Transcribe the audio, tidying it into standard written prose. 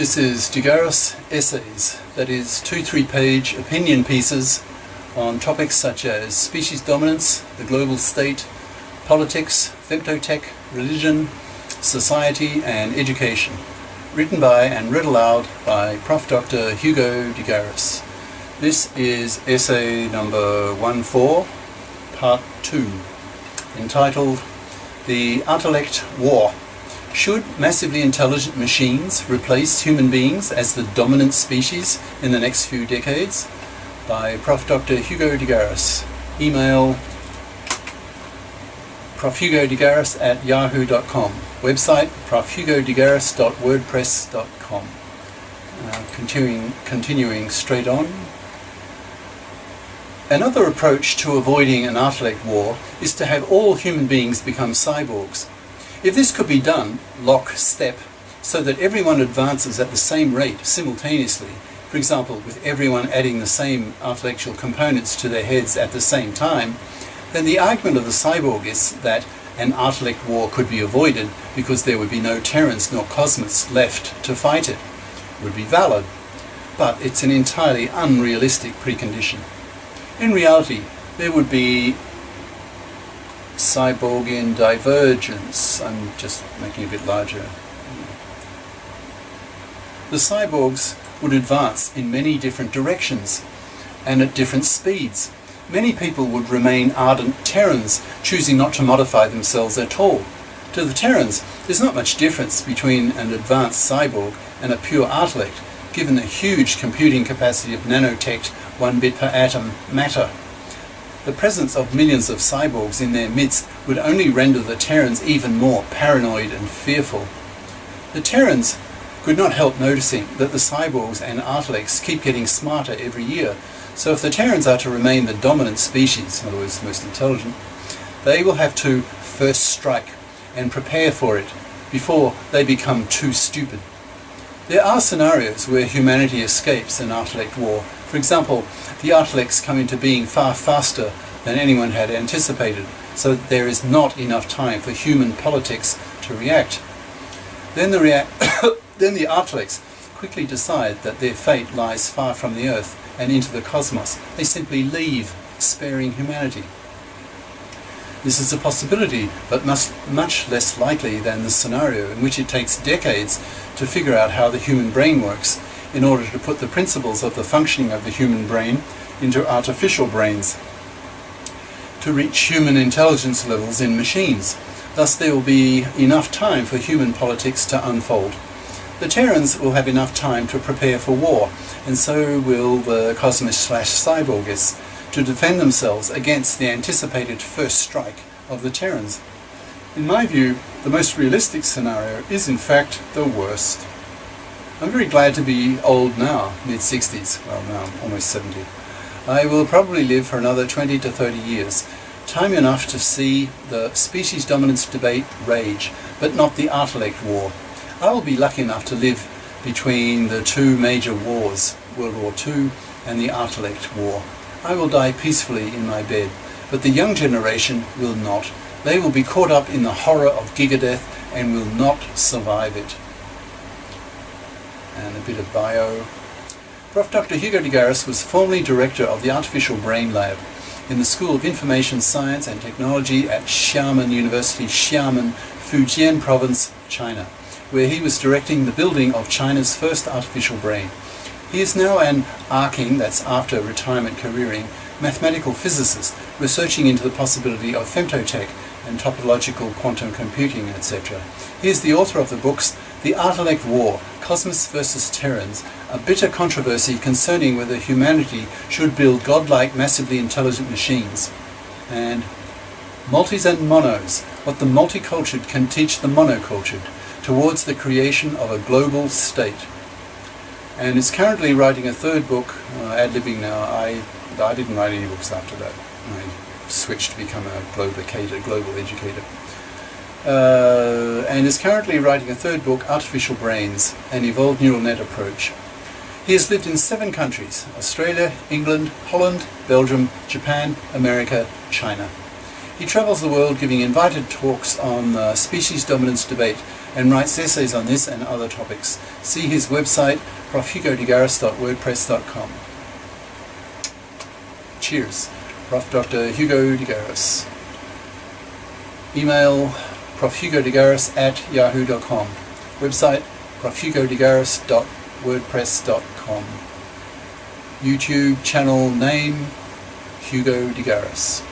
This is GARIS Essays, that is 2 3-page opinion pieces on topics such as species dominance, the global state, politics, femtotech, religion, society and education, written by and read aloud by Prof. Dr. Hugo de Garis. This is essay number 14, part 2, entitled The Intellect War. Should massively intelligent machines replace human beings as the dominant species in the next few decades? By Prof. Dr. Hugo de Garis. Email profhugodegaris@yahoo.com. Website profhugodegaris.wordpress.com. Continuing straight on. Another approach to avoiding an intellect war is to have all human beings become cyborgs. If this could be done lockstep, so that everyone advances at the same rate simultaneously, for example with everyone adding the same intellectual components to their heads at the same time, then the argument of the cyborg is that an intellect war could be avoided because there would be no Terrans nor Cosmists left to fight it. It would be valid, but it's an entirely unrealistic precondition. In reality, there would be cyborgian divergence. I'm just making it a bit larger. The cyborgs would advance in many different directions and at different speeds. Many people would remain ardent Terrans, choosing not to modify themselves at all. To the Terrans, there's not much difference between an advanced cyborg and a pure intellect, given the huge computing capacity of nanotech 1 bit per atom matter. The presence of millions of cyborgs in their midst would only render the Terrans even more paranoid and fearful. The Terrans could not help noticing that the cyborgs and intellects keep getting smarter every year, so if the Terrans are to remain the dominant species, in other words the most intelligent, they will have to first strike and prepare for it before they become too stupid. There are scenarios where humanity escapes an intellect war. For example, the intellects come into being far faster than anyone had anticipated, so that there is not enough time for human politics to react. Then the intellects quickly decide that their fate lies far from the Earth and into the cosmos. They simply leave, sparing humanity. This is a possibility, but much less likely than the scenario in which it takes decades to figure out how the human brain works in order to put the principles of the functioning of the human brain into artificial brains to reach human intelligence levels in machines. Thus there will be enough time for human politics to unfold. The Terrans will have enough time to prepare for war, and so will the Cosmist/Cyborgists, to defend themselves against the anticipated first strike of the Terrans. In my view, the most realistic scenario is in fact the worst. I'm very glad to be old now, mid-60s, well now I'm almost 70. I will probably live for another 20 to 30 years, time enough to see the species dominance debate rage, but not the intellect war. I will be lucky enough to live between the two major wars, World War II and the intellect war. I will die peacefully in my bed, but the young generation will not. They will be caught up in the horror of gigadeath and will not survive it. And a bit of bio. Prof. Dr. Hugo de Garis was formerly director of the Artificial Brain Lab in the School of Information Science and Technology at Xiamen University, Xiamen, Fujian Province, China, where he was directing the building of China's first artificial brain. He is now an arcing, that's after retirement careering, mathematical physicist researching into the possibility of femtotech and topological quantum computing, etc. He is the author of the books The Intellect War, Cosmists versus Terrans, a bitter controversy concerning whether humanity should build godlike massively intelligent machines, and Multis and Monos, what the multicultured can teach the monocultured, towards the creation of a global state. And is currently writing a third book, ad-libbing now. I didn't write any books after that. I switched to become a global educator. And is currently writing a third book, Artificial Brains, an Evolved Neural Net Approach. He has lived in 7 countries: Australia, England, Holland, Belgium, Japan, America, China. He travels the world giving invited talks on species dominance debate and writes essays on this and other topics. See his website, profhugodigaris.wordpress.com. Cheers. Prof. Dr. Hugo de Garis. Email profhugodigaris@yahoo.com. Website profhugodigaris.wordpress.com. YouTube channel name Hugo de Garis.